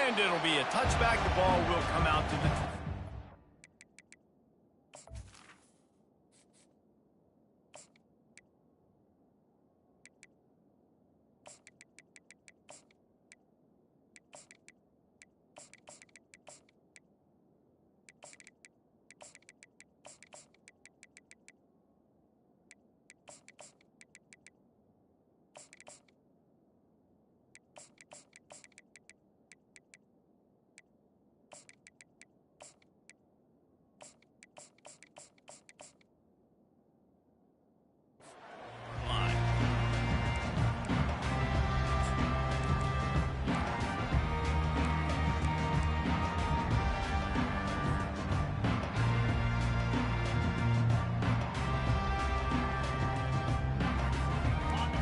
And it'll be a touchback. The ball will come out to the...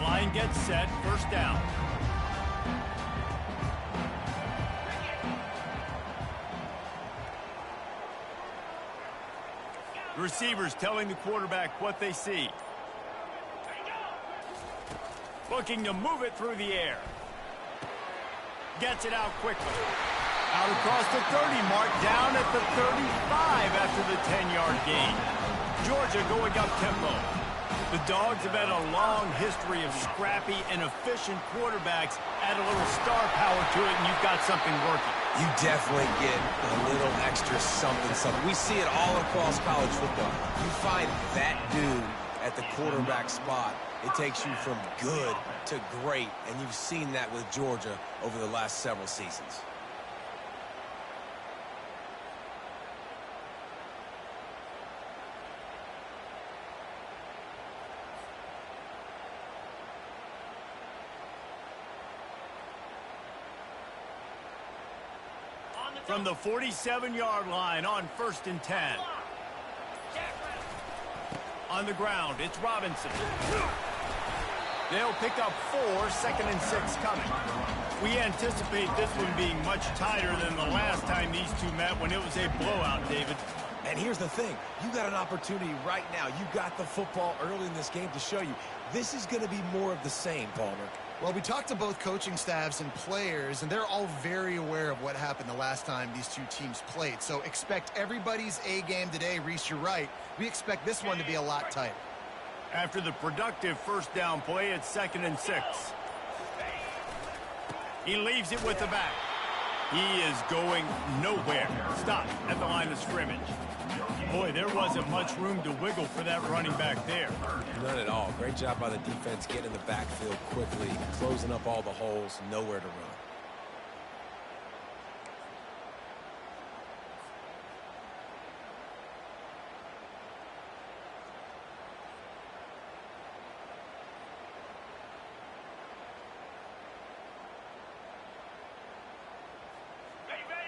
Line gets set, first down. The receivers telling the quarterback what they see. Looking to move it through the air. Gets it out quickly. Out across the 30 mark, down at the 35 after the 10-yard gain. Georgia going up tempo. The Dogs have had a long history of scrappy and efficient quarterbacks. Add a little star power to it, and you've got something working. You definitely get a little extra something. We see it all across college football. You find that dude at the quarterback spot, it takes you from good to great, and you've seen that with Georgia over the last several seasons. From the 47-yard line on 1st and 10. On the ground, it's Robinson. They'll pick up 4, 2nd and 6 coming. We anticipate this one being much tighter than the last time these two met when it was a blowout, David. And here's the thing. You got an opportunity right now. You got the football early in this game to show you. This is going to be more of the same, Palmer. Well, we talked to both coaching staffs and players, and they're all very aware of what happened the last time these two teams played. So expect everybody's A game today. Reese, you're right. We expect this one to be a lot tighter. After the productive first down play, it's 2nd and 6. He leaves it with the back. He is going nowhere. Stop at the line of scrimmage. Boy, there wasn't much room to wiggle for that running back there. None at all. Great job by the defense getting in the backfield quickly, closing up all the holes, nowhere to run.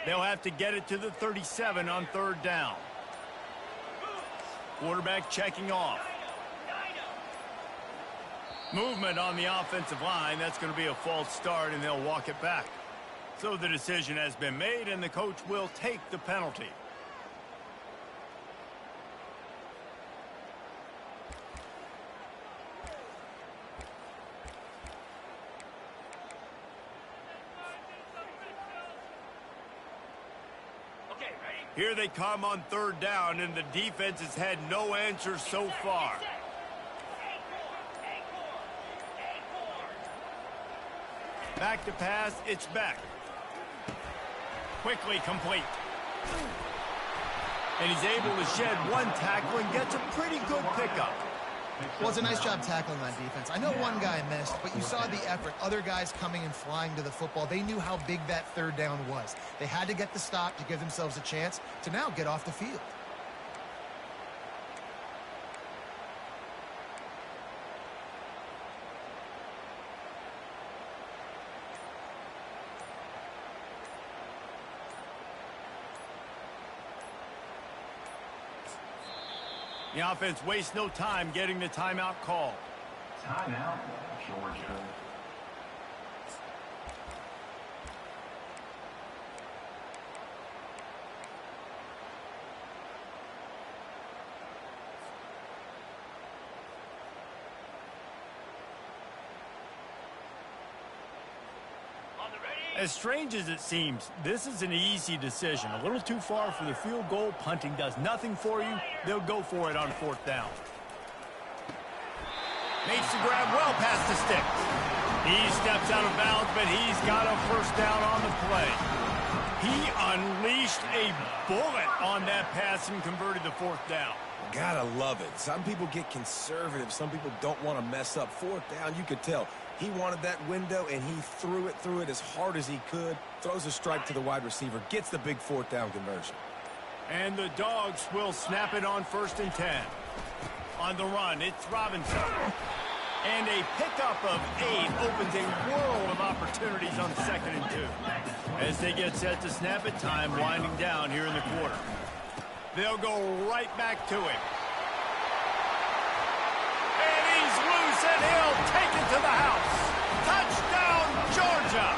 They'll have to get it to the 37 on 3rd down. Quarterback checking off. Movement on the offensive line. That's going to be a false start, and they'll walk it back. So the decision has been made, and the coach will take the penalty. Here they come on 3rd down, and the defense has had no answers so far. Back to pass, it's Beck. Quickly complete. And he's able to shed one tackle and gets a pretty good pickup. Well, it's a nice job tackling on defense. I know one guy missed, but you saw the effort. Other guys coming and flying to the football. They knew how big that 3rd down was. They had to get the stop to give themselves a chance to now get off the field. The offense wastes no time getting the timeout called. Timeout, Georgia. On the ready, As strange as it seems, this is an easy decision. A little too far for the field goal. Punting does nothing for you. They'll go for it on 4th down. Makes the grab well past the sticks. He steps out of bounds, but he's got a 1st down on the play. He unleashed a bullet on that pass and converted the 4th down. Gotta love it. Some people get conservative. Some people don't want to mess up. 4th down, you could tell. He wanted that window, and he threw it as hard as he could. Throws a strike to the wide receiver. Gets the big 4th down conversion. And the Dogs will snap it on 1st and 10. On the run, it's Robinson. And a pickup of 8 opens a world of opportunities on 2nd and 2. As they get set to snap it, time winding down here in the quarter. They'll go right back to him. And he's loose, and he'll take it to the house. Touchdown, Georgia!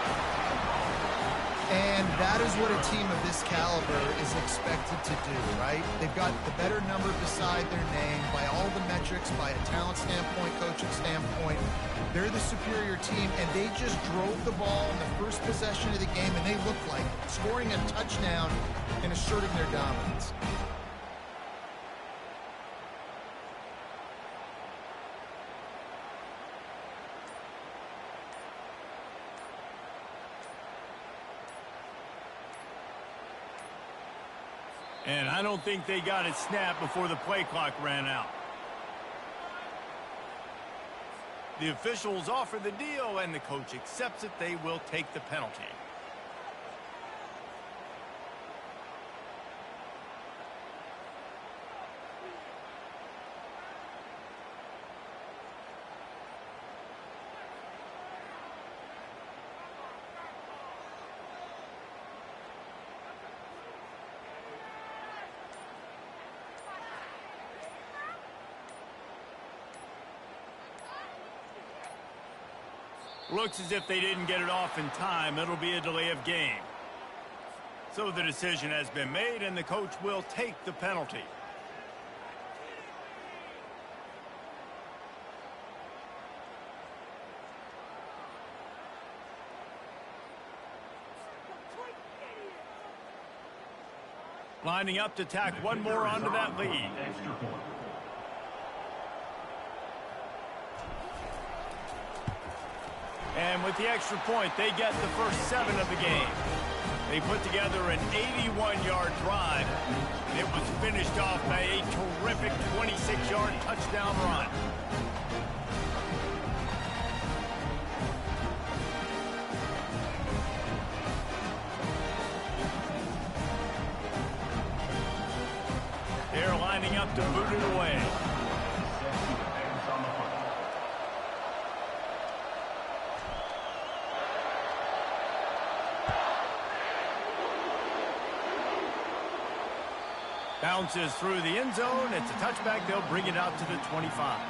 And that is what a team of this caliber is expected to do, right? They've got the better number beside their name by all the metrics, by a talent standpoint, coaching standpoint. They're the superior team, and they just drove the ball in the first possession of the game, and they look like scoring a touchdown and asserting their dominance. And I don't think they got it snapped before the play clock ran out. The officials offer the deal, and the coach accepts it. They will take the penalty. Looks as if they didn't get it off in time. It'll be a delay of game. So the decision has been made, and the coach will take the penalty. Lining up to tack one more onto that lead. And with the extra point, they get the first 7 of the game. They put together an 81-yard drive. It was finished off by a terrific 26-yard touchdown run. They're lining up to boot it away. Bounces through the end zone. It's a touchback. They'll bring it out to the 25.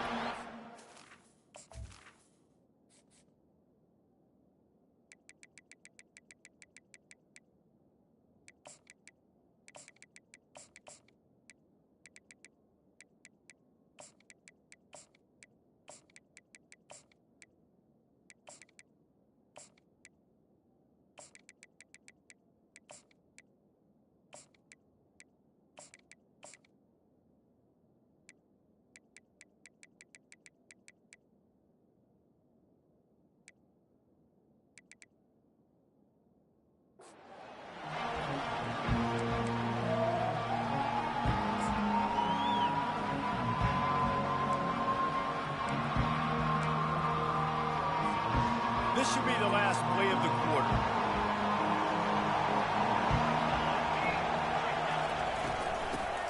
This should be the last play of the quarter.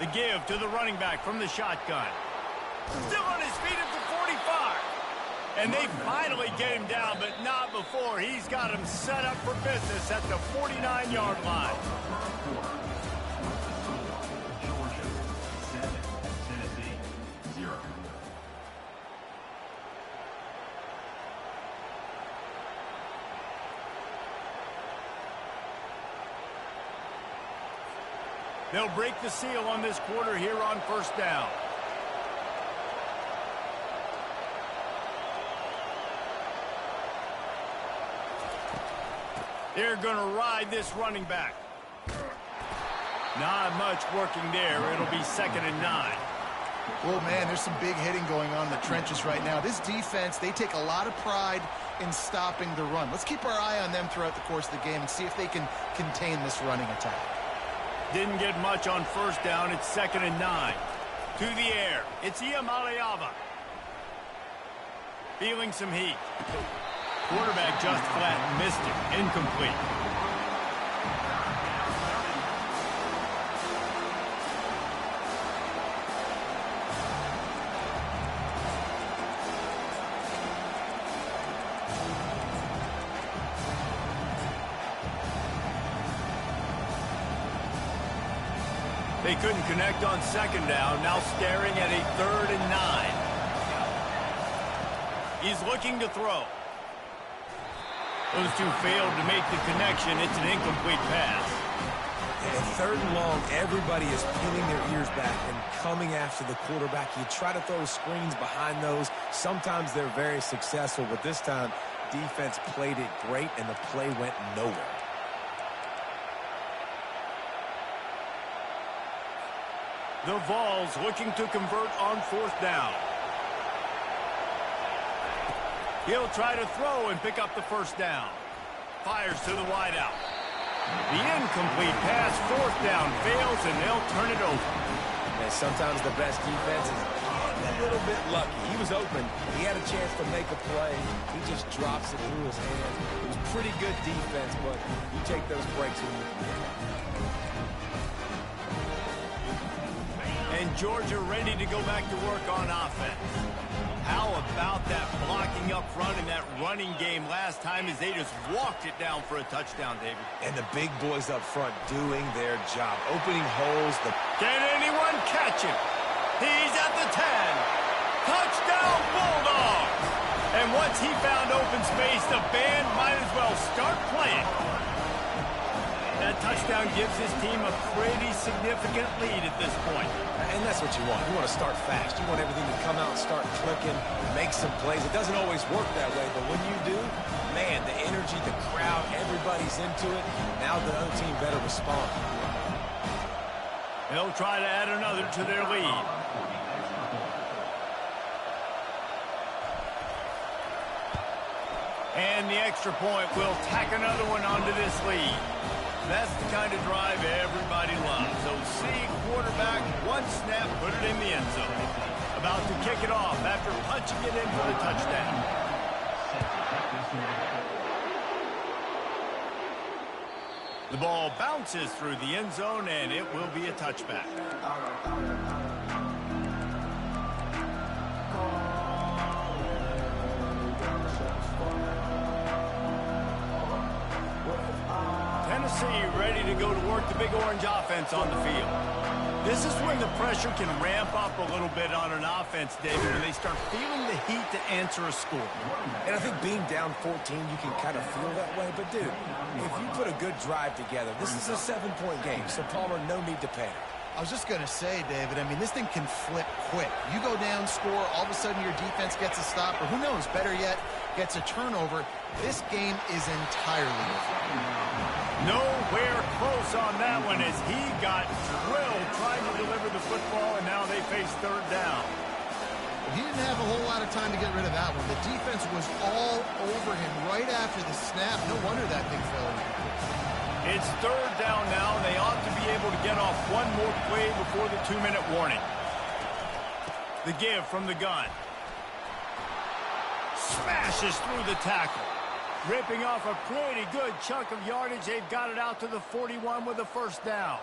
The give to the running back from the shotgun. Still on his feet at the 45. And they finally get him down, but not before. He's got him set up for business at the 49-yard line. Georgia 7, Tennessee 0. They'll break the seal on this quarter here on first down. They're going to ride this running back. Not much working there. It'll be 2nd and 9. Well, man, there's some big hitting going on in the trenches right now. This defense, they take a lot of pride in stopping the run. Let's keep our eye on them throughout the course of the game and see if they can contain this running attack. Didn't get much on 1st down. It's 2nd and 9. To the air. It's Iamaleava. Feeling some heat. Quarterback just flat missed it. Incomplete. They couldn't connect on 2nd down. Now staring at a 3rd and 9. He's looking to throw. Those two failed to make the connection. It's an incomplete pass. And 3rd and long, everybody is pinning their ears back and coming after the quarterback. You try to throw screens behind those. Sometimes they're very successful, but this time, defense played it great, and the play went nowhere. The Vols looking to convert on 4th down. He'll try to throw and pick up the 1st down. Fires to the wideout. The incomplete pass, 4th down, fails, and they'll turn it over. And sometimes the best defense is getting a little bit lucky. He was open. He had a chance to make a play. He just drops it through his hands. It was pretty good defense, but you take those breaks when you can. And Georgia ready to go back to work on offense. How about that blocking up front in that running game last time as they just walked it down for a touchdown, David? And the big boys up front doing their job, opening holes. Can anyone catch him? He's at the 10. Touchdown, Bulldogs! And once he found open space, the band might as well start playing. That touchdown gives his team a pretty significant lead at this point. And that's what you want. You want to start fast. You want everything to come out and start clicking, make some plays. It doesn't always work that way, but when you do, man, the energy, the crowd, everybody's into it. Now the other team better respond. They'll try to add another to their lead. And the extra point will tack another one onto this lead. That's the kind of drive everybody loves. So see quarterback, one snap, put it in the end zone. About to kick it off after punching it in for the touchdown. The ball bounces through the end zone, and it will be a touchback. Tennessee ready to go to work the Big Orange offense on the field. This is when the pressure can ramp up a little bit on an offense, David, when they start feeling the heat to answer a score. And I think being down 14, you can kind of feel that way. But, dude, if you put a good drive together, this is a 7-point game. So, Palmer, no need to panic. I was just going to say, David, I mean, this thing can flip quick. You go down, score, all of a sudden your defense gets a stop, or who knows, better yet, gets a turnover. This game is entirely different. Nowhere close on that one as he got drilled trying to deliver the football, and now they face 3rd down. Well, he didn't have a whole lot of time to get rid of that one. The defense was all over him right after the snap. No wonder that thing fell in. It's 3rd down now, and they ought to be able to get off one more play before the 2-minute warning. The give from the gun. Smashes through the tackle. Ripping off a pretty good chunk of yardage. They've got it out to the 41 with a 1st down.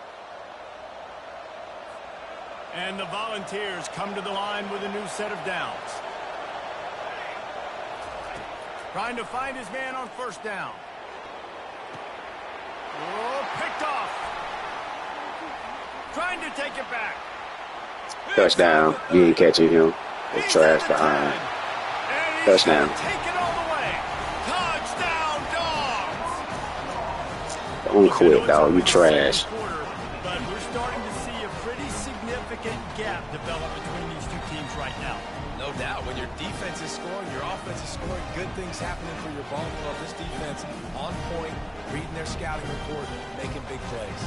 And the Volunteers come to the line with a new set of downs. Trying to find his man on 1st down. Oh, picked off. Trying to take it back. Touchdown. You ain't catching him. They trash behind. Touchdown. Take it all the way. Touchdown, Dogs. Don't quit, dog. You trash. But we're starting to see a pretty significant gap develop between these two teams right now. No doubt. When your defense is scoring, your offense is scoring. good things happening for your ball club. This defense on point, reading their scouting report, making big plays.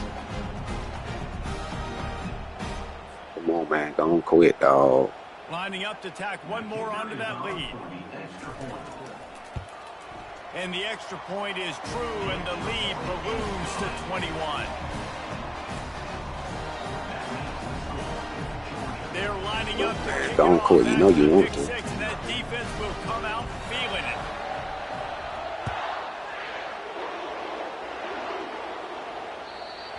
Come on, man. Don't quit, dog. Lining up to tack one more onto that lead. And the extra point is true, and the lead balloons to 21. They're lining up to kick don't it quit. off You know you want pick to. six, and that defense will come out feeling it.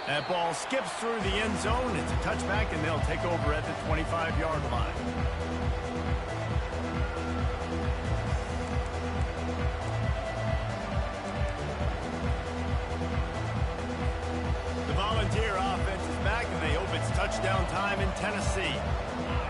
That ball skips through the end zone. It's a touchback, and they'll take over at the 25-yard line. The Volunteer offense is back, and they hope it's touchdown time in Tennessee.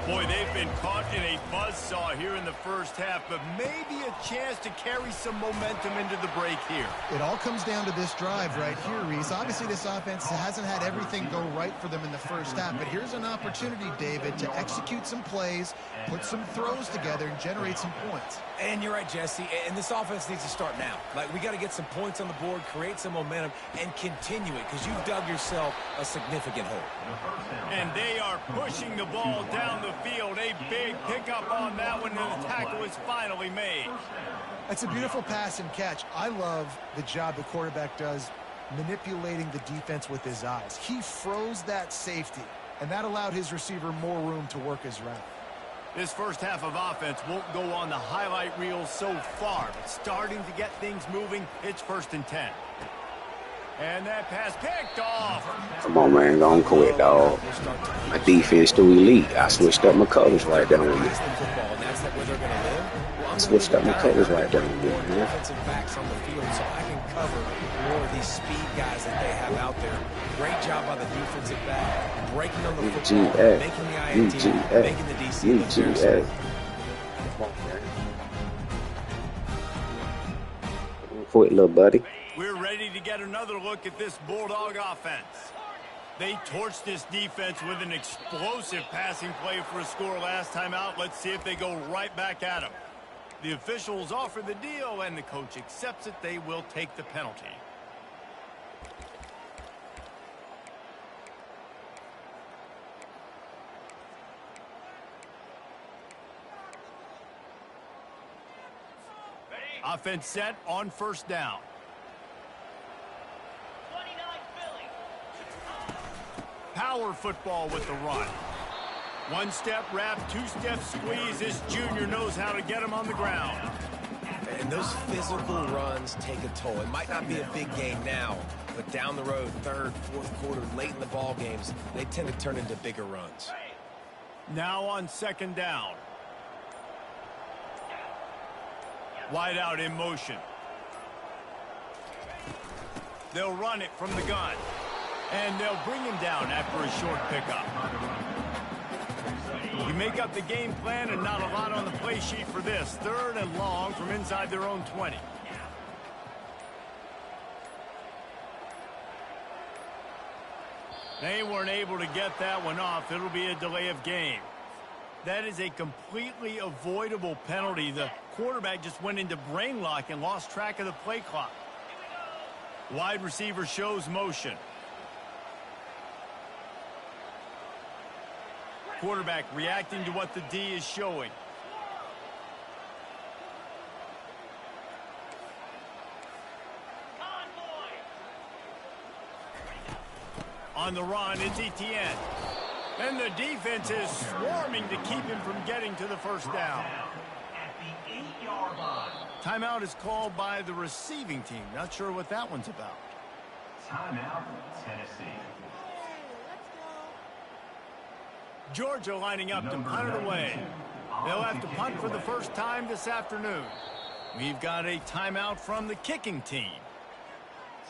Boy, they've been caught in a buzzsaw here in the first half, but maybe a chance to carry some momentum into the break here. It all comes down to this drive right here, Reese. Obviously, this offense hasn't had everything go right for them in the first half, but here's an opportunity, David, to execute some plays, put some throws together, and generate some points. And you're right, Jesse, and this offense needs to start now. Like, we got to get some points on the board, create some momentum, and continue it, because you've dug yourself a significant hole. And they are pushing the ball down the field. A big pickup on that one, and the tackle is finally made. That's a beautiful pass and catch. I love the job the quarterback does manipulating the defense with his eyes. He froze that safety, and that allowed his receiver more room to work his route. This first half of offense won't go on the highlight reel so far, but starting to get things moving. It's 1st and 10. And that pass picked off. Come on, man. Don't quit, dog. My defense too elite. I switched up my colors right there on you. I switched up my colors right there on you, man. Defensive backs on the field, so I can cover more of these speed guys that they have out there. Great job by the defensive back, breaking on the football, making the INT, making the DC look very smooth. Come on, man. Don't quit, little buddy. We're ready to get another look at this Bulldog offense. They torched this defense with an explosive passing play for a score last time out. Let's see if they go right back at them. The officials offer the deal, and the coach accepts it. They will take the penalty. Offense set on 1st down. Power football with the run. One-step wrap, two-step squeeze. This junior knows how to get him on the ground. And those physical runs take a toll. It might not be a big game now, but down the road, 3rd, 4th quarter, late in the ball games, they tend to turn into bigger runs. Now on 2nd down. Wide out in motion. They'll run it from the gun. And they'll bring him down after a short pickup. You make up the game plan, and not a lot on the play sheet for this. 3rd and long from inside their own 20. They weren't able to get that one off. It'll be a delay of game. That is a completely avoidable penalty. The quarterback just went into brain lock and lost track of the play clock. Wide receiver shows motion. Quarterback reacting to what the D is showing. On the run, it's Etienne. And the defense is swarming to keep him from getting to the 1st down. Timeout is called by the receiving team. Not sure what that one's about. Timeout, Tennessee. Georgia lining up to punt it away. They'll have to punt for the first time this afternoon. We've got a timeout from the kicking team.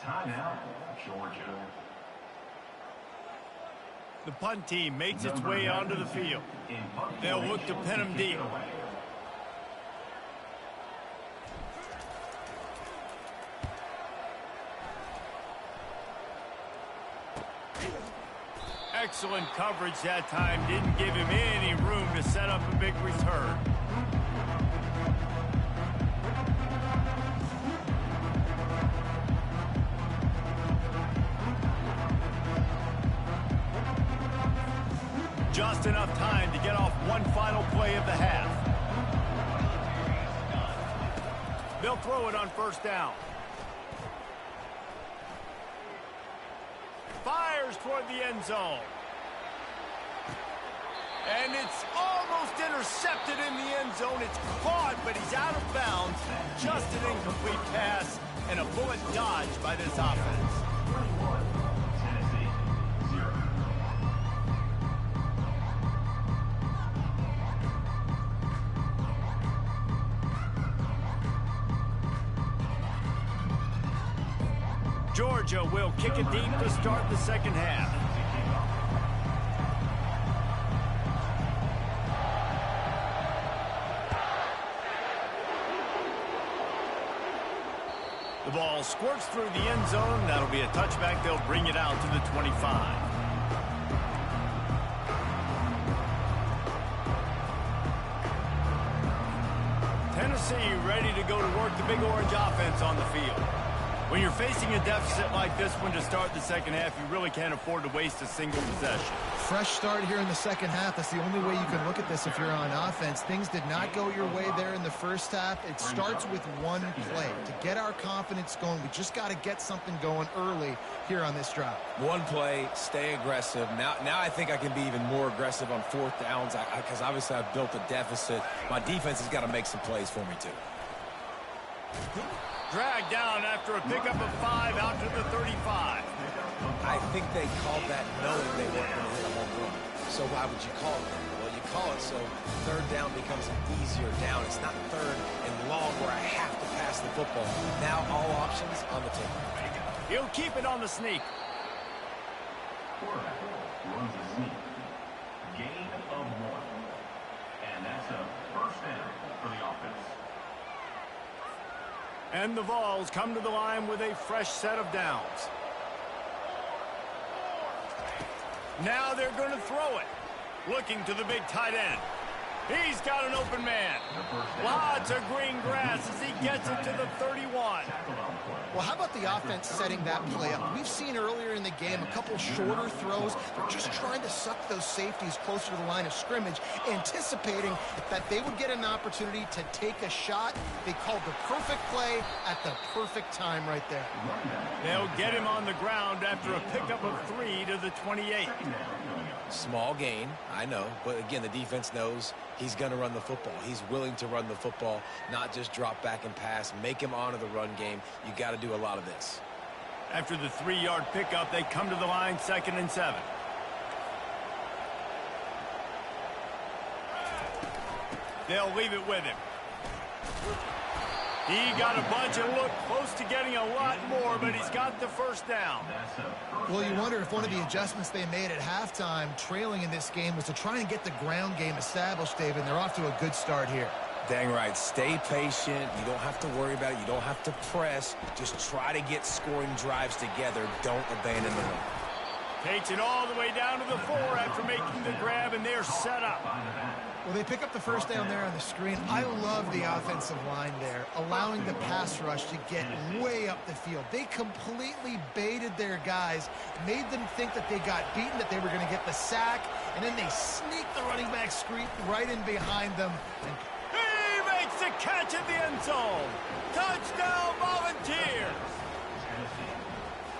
Timeout, Georgia. The punt team makes its way onto the field. They'll look to pin him deep. Excellent coverage that time. Didn't give him any room to set up a big return. Just enough time to get off one final play of the half. They'll throw it on first down. Fires toward the end zone. And it's almost intercepted in the end zone. It's caught, but he's out of bounds. Just an incomplete pass and a bullet dodged by this offense. 21, Tennessee, 0. Georgia will kick it deep to start the second half. The ball squirts through the end zone. That'll be a touchback. They'll bring it out to the 25. Tennessee ready to go to work the Big Orange offense on the field. When you're facing a deficit like this one to start the second half, you really can't afford to waste a single possession. Fresh start here in the second half. That's the only way you can look at this if you're on offense. Things did not go your way there in the first half. It starts with one play. To get our confidence going, we just got to get something going early here on this drive. One play, stay aggressive. Now I think I can be even more aggressive on fourth downs because obviously I've built a deficit. My defense has got to make some plays for me, too. Dragged down after a pickup of 5 out to the 35. I think they called that knowing they weren't going to hit a home run. So why would you call it that? Well, you call it so third down becomes an easier down. It's not third and long where I have to pass the football. Now all options on the table. He'll keep it on the sneak. Quarterback runs a sneak. Gain of 1. And that's a first down for the offense. And the Vols come to the line with a fresh set of downs. Now they're going to throw it. Looking to the big tight end. He's got an open man. Lots of green grass as he gets it to the 31. Well, how about the offense setting that play up? We've seen earlier in the game a couple shorter throws. They're just trying to suck those safeties closer to the line of scrimmage, anticipating that they would get an opportunity to take a shot. They called the perfect play at the perfect time right there. They'll get him on the ground after a pickup of 3 to the 28. Small gain, I know, but again, the defense knows he's going to run the football. He's willing to run the football, not just drop back and pass, make him honor the run game. You got to do a lot of this. After the 3-yard pickup, they come to the line 2nd and 7. They'll leave it with him. He got a bunch and looked close to getting a lot more, but he's got the first down. Well, you wonder if one of the adjustments they made at halftime, trailing in this game, was to try and get the ground game established, David, and they're off to a good start here. Dang right. Stay patient. You don't have to worry about it. You don't have to press. Just try to get scoring drives together. Don't abandon the run. Takes it all the way down to the 4 after making the grab, and they're set up. Well, they pick up the first down there on the screen. I love the offensive line there, allowing the pass rush to get way up the field. They completely baited their guys, made them think that they got beaten, that they were going to get the sack, and then they sneaked the running back screen right in behind them. And he makes the catch at the end zone. Touchdown, Volunteers.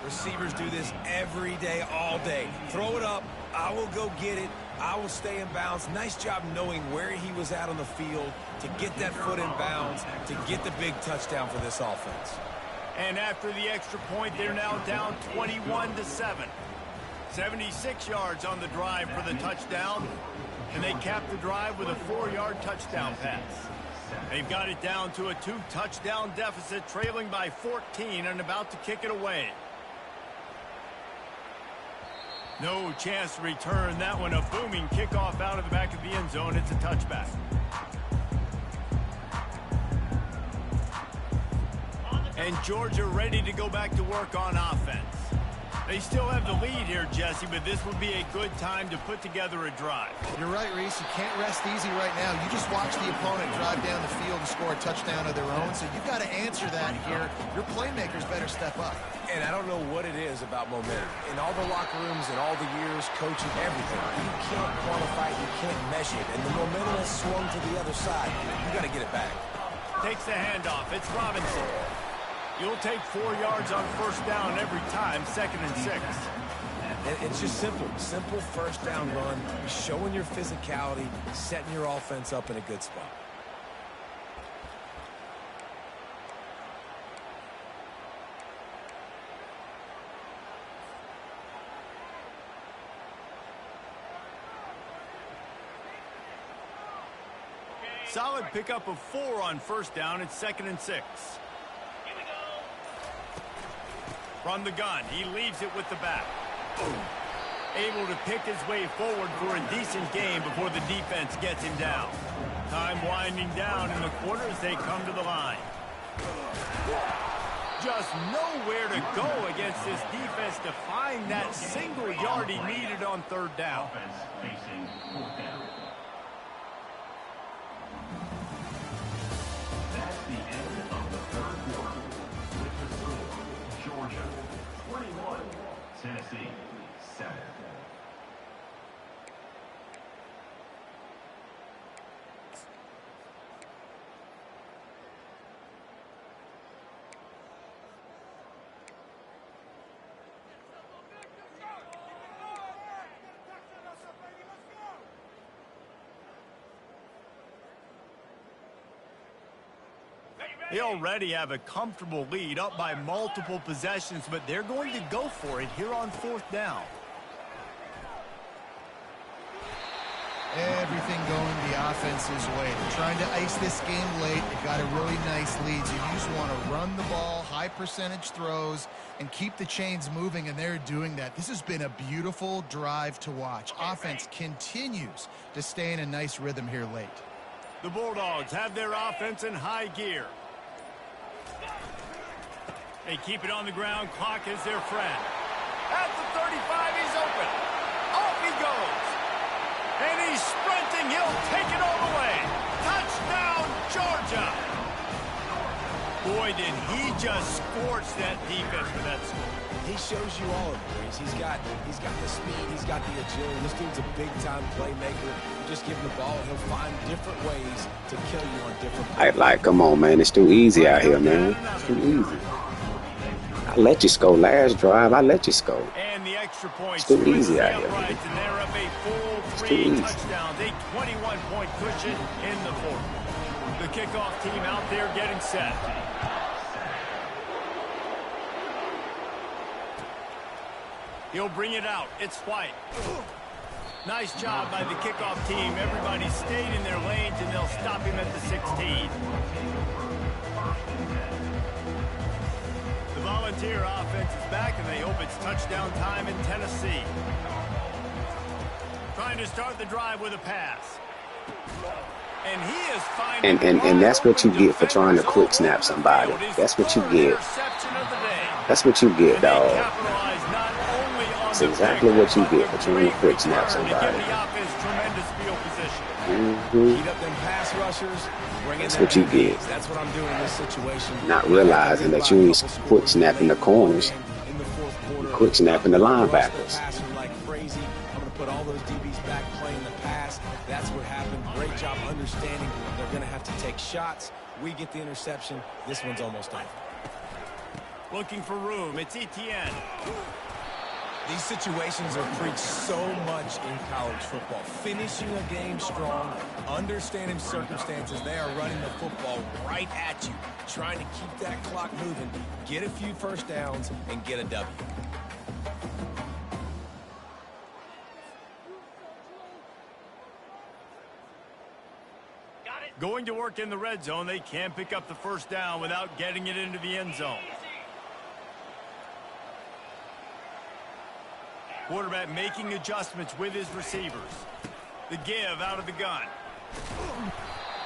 Receivers do this every day, all day. Throw it up. I will go get it. I will stay in bounds. Nice job knowing where he was at on the field to get that foot in bounds, to get the big touchdown for this offense. And after the extra point, they're now down 21-7. 76 yards on the drive for the touchdown, and they cap the drive with a 4-yard touchdown pass. They've got it down to a 2-touchdown deficit, trailing by 14 and about to kick it away. No chance to return that one. A booming kickoff out of the back of the end zone. It's a touchback. And Georgia ready to go back to work on offense. They still have the lead here, Jesse, but this would be a good time to put together a drive. You're right, Reese. You can't rest easy right now. You just watch the opponent drive down the field and score a touchdown of their own, so you've got to answer that here. Your playmakers better step up. And I don't know what it is about momentum. In all the locker rooms and all the years, coaching, everything, you can't quantify it, you can't measure it. And the momentum has swung to the other side. You got to get it back. Takes the handoff. It's Robinson. You'll take 4 yards on first down every time, 2nd and 6. And it's just simple. Simple first down run, showing your physicality, setting your offense up in a good spot. Solid pickup of 4 on first down. It's 2nd and 6. From the gun, he leaves it with the back. Able to pick his way forward for a decent game before the defense gets him down. Time winding down in the quarter as they come to the line. Just nowhere to go against this defense to find that single yard he needed on third down. Offense facing 4th down. That's the end of the third quarter. With the score, Georgia 21, Tennessee 7. They already have a comfortable lead, up by multiple possessions, but they're going to go for it here on fourth down. Everything going the offense's way. They're trying to ice this game late. They've got a really nice lead, so you just want to run the ball, high percentage throws, and keep the chains moving, and they're doing that. This has been a beautiful drive to watch. Offense continues to stay in a nice rhythm here late. The Bulldogs have their offense in high gear. They keep it on the ground. Clock is their friend. At the 35, he's open. Off he goes. And he's sprinting. He'll take it all the way. Touchdown, Georgia. Boy, did he just scorch that defense for that score. He shows you all of it, Reese. He's got the speed, he's got the agility. This dude's a big-time playmaker. You just give him the ball, he'll find different ways to kill you on different plays. Like, come on, man. It's too easy out here, man. It's too easy. I let you score last drive. I let you score. And the extra points. It's too easy out here, man. And they're up a full 3 touchdowns, a 21-point cushion in the fourth. The kickoff team out there getting set. He'll bring it out. It's White. Nice job by the kickoff team. Everybody stayed in their lanes, and they'll stop him at the 16. The Volunteer offense is back, and they hope it's touchdown time in Tennessee. Trying to start the drive with a pass. And he is finding and that's what you get for trying to quick snap somebody. That's what you get. That's what you get, dog. That's exactly what you get for trying to quick snap somebody. That's what you get. That's what I'm doing in this situation. Not realizing that you ain't quick snapping the corners. You're quick snapping the linebackers. Like crazy. I'm going to put all those DBs back playing the pass. That's what happened. Great job understanding they're going to have to take shots. We get the interception. This one's almost over. Looking for room. It's Etienne. These situations are preached so much in college football. Finishing a game strong, understanding circumstances. They are running the football right at you, trying to keep that clock moving, get a few first downs, and get a W. Going to work in the red zone. They can't pick up the first down without getting it into the end zone. Quarterback making adjustments with his receivers. The give out of the gun.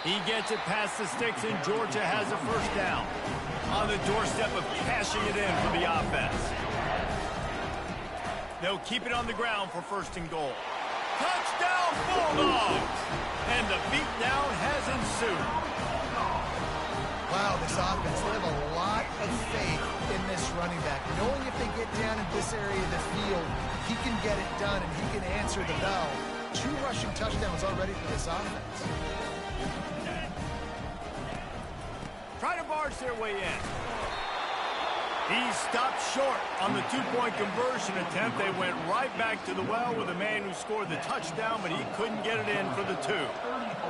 He gets it past the sticks, and Georgia has a first down. On the doorstep of cashing it in for the offense. They'll keep it on the ground for 1st and goal. Touchdown, Bulldogs! And the beatdown has ensued. Wow, this offense, they have a lot of faith in this running back. Knowing if they get down in this area of the field, he can get it done and he can answer the bell. 2 rushing touchdowns already for this offense. Try to barge their way in. He stopped short on the 2-point conversion attempt. They went right back to the well with the man who scored the touchdown, but he couldn't get it in for the 2.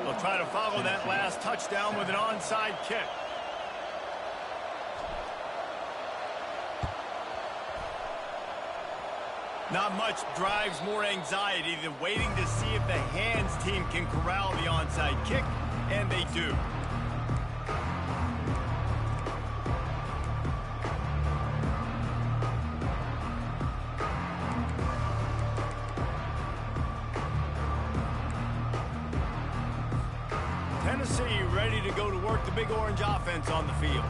They'll try to follow that last touchdown with an onside kick. Not much drives more anxiety than waiting to see if the hands team can corral the onside kick, and they do. Tennessee ready to go to work the Big Orange offense on the field.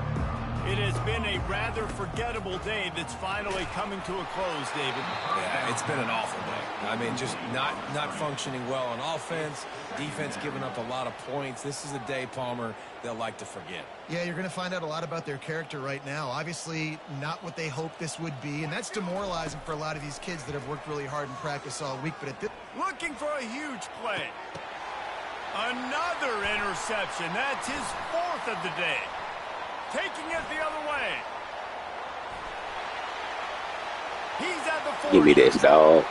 It has been a rather forgettable day that's finally coming to a close, David. Yeah, it's been an awful day. I mean, just not functioning well on offense, defense giving up a lot of points. This is a day, Palmer, they'll like to forget. Yeah, you're going to find out a lot about their character right now. Obviously, not what they hoped this would be, and that's demoralizing for a lot of these kids that have worked really hard in practice all week. But at this... Looking for a huge play. Another interception. That's his 4th of the day. Taking it the other way. He's at the 40. Give me this, dog.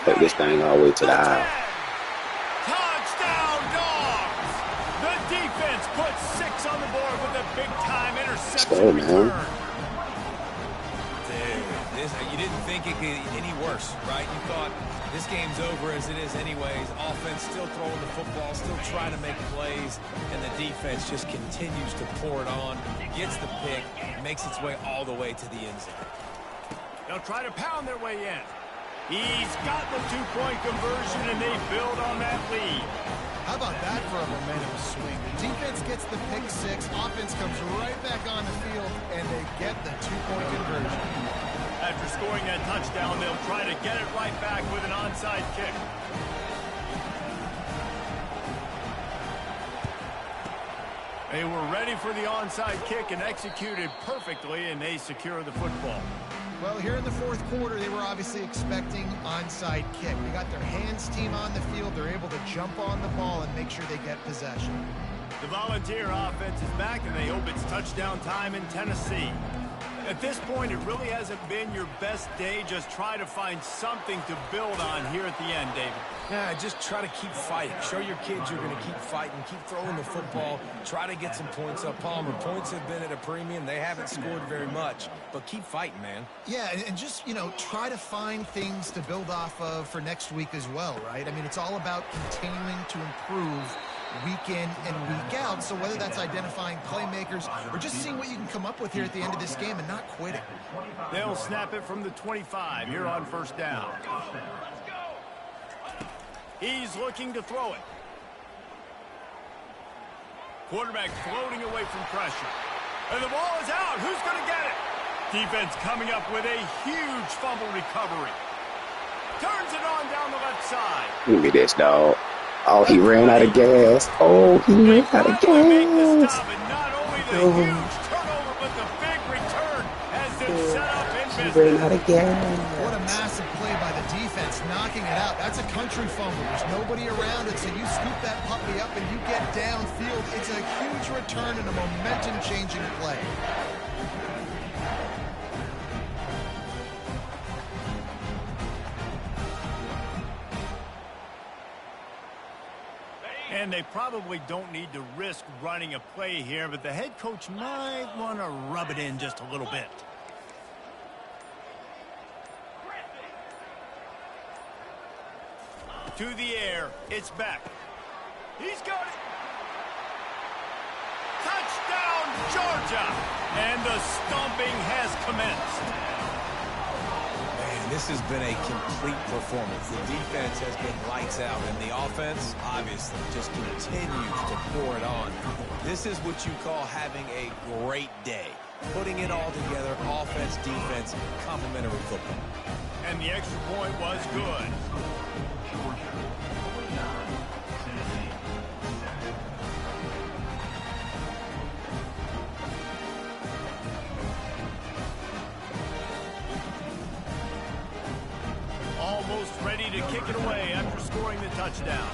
Take this thing all the way to the aisle. Touchdown, Dogs! The defense puts 6 on the board with a big-time interception return. Dude, you didn't think it could get any worse, right? You thought this game's over as it is anyways. Offense still throwing the football, still trying to make plays, and the defense just continues to pour it on, gets the pick, makes its way all the way to the end zone. They'll try to pound their way in. He's got the 2-point conversion, and they build on that lead. How about that for a momentum swing? The defense gets the pick 6, offense comes right back on the field, and they get the 2-point conversion. After scoring that touchdown, they'll try to get it right back with an onside kick. They were ready for the onside kick and executed perfectly, and they secure the football. Well, here in the 4th quarter, they were obviously expecting onside kick. They got their hands team on the field. They're able to jump on the ball and make sure they get possession. The Volunteer offense is back, and they hope it's touchdown time in Tennessee. At this point, it really hasn't been your best day. Just try to find something to build on here at the end, David. Yeah, just try to keep fighting. Show your kids you're going to keep fighting, keep throwing the football, try to get some points up. Palmer, points have been at a premium. They haven't scored very much, but keep fighting, man. Yeah, and just, try to find things to build off of for next week as well, right? I mean, it's all about continuing to improve week in and week out. So whether that's identifying playmakers or just seeing what you can come up with here at the end of this game and not quitting. They'll snap it from the 25 here on 1st down. He's looking to throw it. Quarterback floating away from pressure. And the ball is out. Who's going to get it? Defense coming up with a huge fumble recovery. Turns it on down the left side. Give me this, dog. Oh, he ran out of gas. Oh, he ran out of gas. Not only the huge turnover, but the big return has been set up in business. He ran out of gas. What a massive play by the defense, knocking it out. That's a country fumble. There's nobody around it, so you scoop that puppy up and you get downfield. It's a huge return and a momentum-changing play. And they probably don't need to risk running a play here, but the head coach might want to rub it in just a little bit. To the air, it's back. He's got it. Touchdown, Georgia! And the stomping has commenced. This has been a complete performance. The defense has been lights out, and the offense, obviously, just continues to pour it on. This is what you call having a great day. Putting it all together, offense, defense, complementary football. And the extra point was good. Georgia 29, Tennessee 7. Almost ready to kick it away after scoring the touchdown.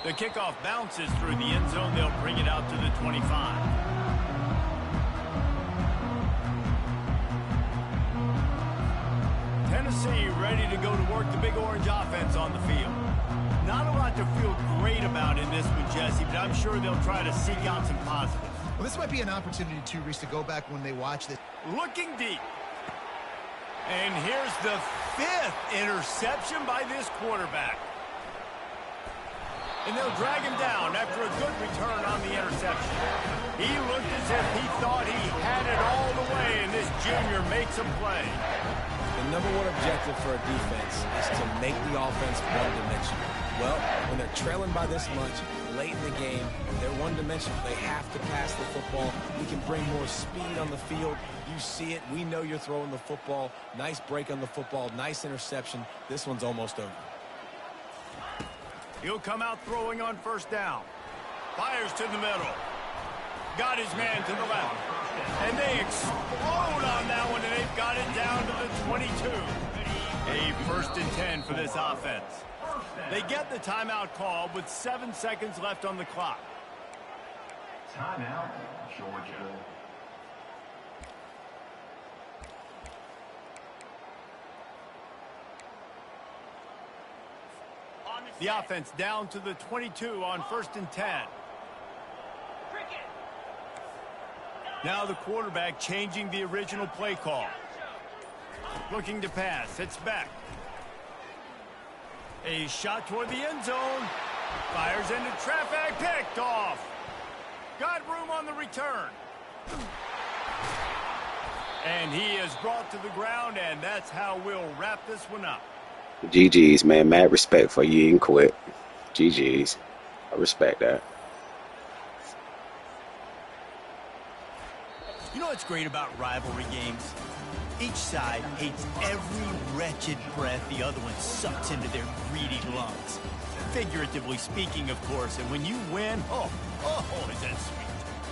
The kickoff bounces through the end zone. They'll bring it out to the 25. Tennessee ready to go to work the Big Orange offense on the field. Not a lot to feel great about in this one, Jesse, but I'm sure they'll try to seek out some positives. Well, this might be an opportunity, too, Reese, to go back when they watch this. Looking deep. And here's the 5th interception by this quarterback. And they'll drag him down after a good return on the interception. He looked as if he thought he had it all the way, and this junior makes a play. The number one objective for a defense is to make the offense one-dimensional. Well, when they're trailing by this much, late in the game, they're one-dimensional. They have to pass the football. We can bring more speed on the field. You see it. We know you're throwing the football. Nice break on the football. Nice interception. This one's almost over. He'll come out throwing on first down. Fires to the middle. Got his man to the left. And they explode on that one, and they've got it down to the 22. A 1st and 10 for this offense. They get the timeout call with 7 seconds left on the clock. Timeout, Georgia. The offense down to the 22 on 1st and 10. Now the quarterback changing the original play call. Looking to pass. It's back. A shot toward the end zone. Fires into traffic. Picked off. Got room on the return. And he is brought to the ground, and that's how we'll wrap this one up. GG's, man. Mad respect for you. You can quit. GG's. I respect that. You know what's great about rivalry games? Each side hates every wretched breath the other one sucks into their greedy lungs. Figuratively speaking, of course. And when you win, oh, is that sweet.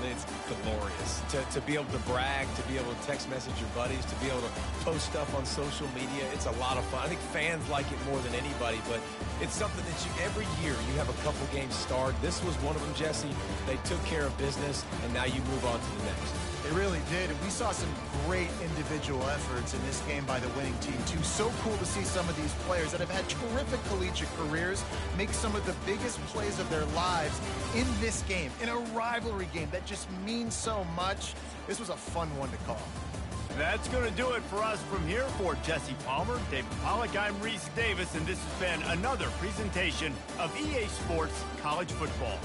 It's glorious. To be able to brag, to be able to text message your buddies, to be able to post stuff on social media, it's a lot of fun. I think fans like it more than anybody, but it's something that every year you have a couple games starred. This was one of them, Jesse. They took care of business, and now you move on to the next. They really did, and we saw some great individual efforts in this game by the winning team, too. So cool to see some of these players that have had terrific collegiate careers make some of the biggest plays of their lives in this game, in a rivalry game that just means so much. This was a fun one to call. That's going to do it for us from here. For Jesse Palmer, David Pollack, I'm Reese Davis, and this has been another presentation of EA Sports College Football.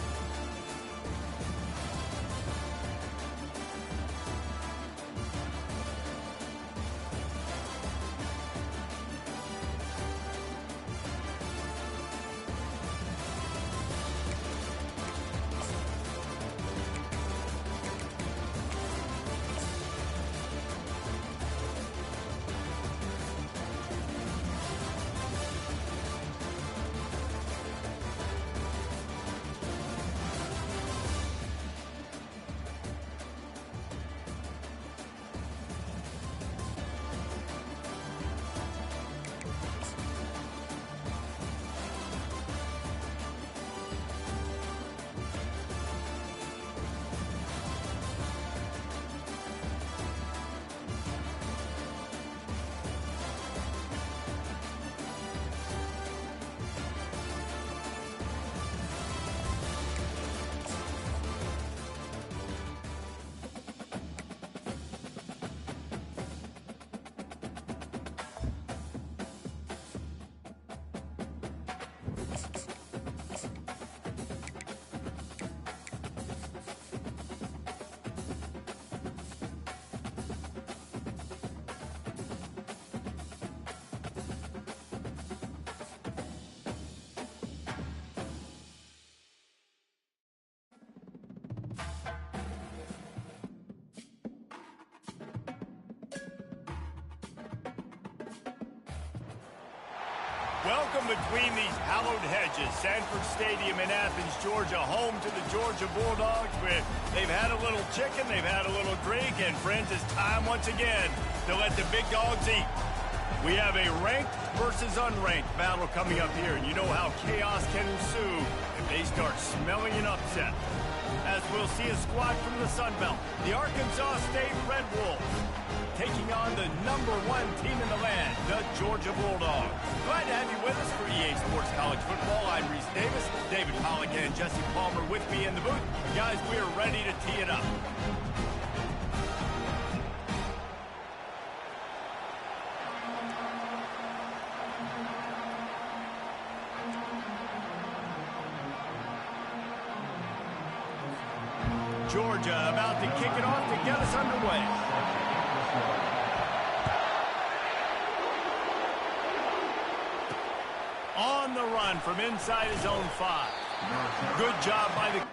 Welcome between these hallowed hedges. Sanford Stadium in Athens, Georgia, home to the Georgia Bulldogs. Where they've had a little chicken, they've had a little drink, and friends, it's time once again to let the big dogs eat. We have a ranked versus unranked battle coming up here, and you know how chaos can ensue if they start smelling an upset. As we'll see a squad from the Sun Belt, the Arkansas State Red Wolves, taking on the #1 team in the land, the Georgia Bulldogs. Glad to have you with us for EA Sports College Football. I'm Reese Davis, David Pollock and Jesse Palmer with me in the booth. Guys, we're ready to tee it up. Georgia about to kick it off to get us underway. On the run from inside his own 5. Good job by the...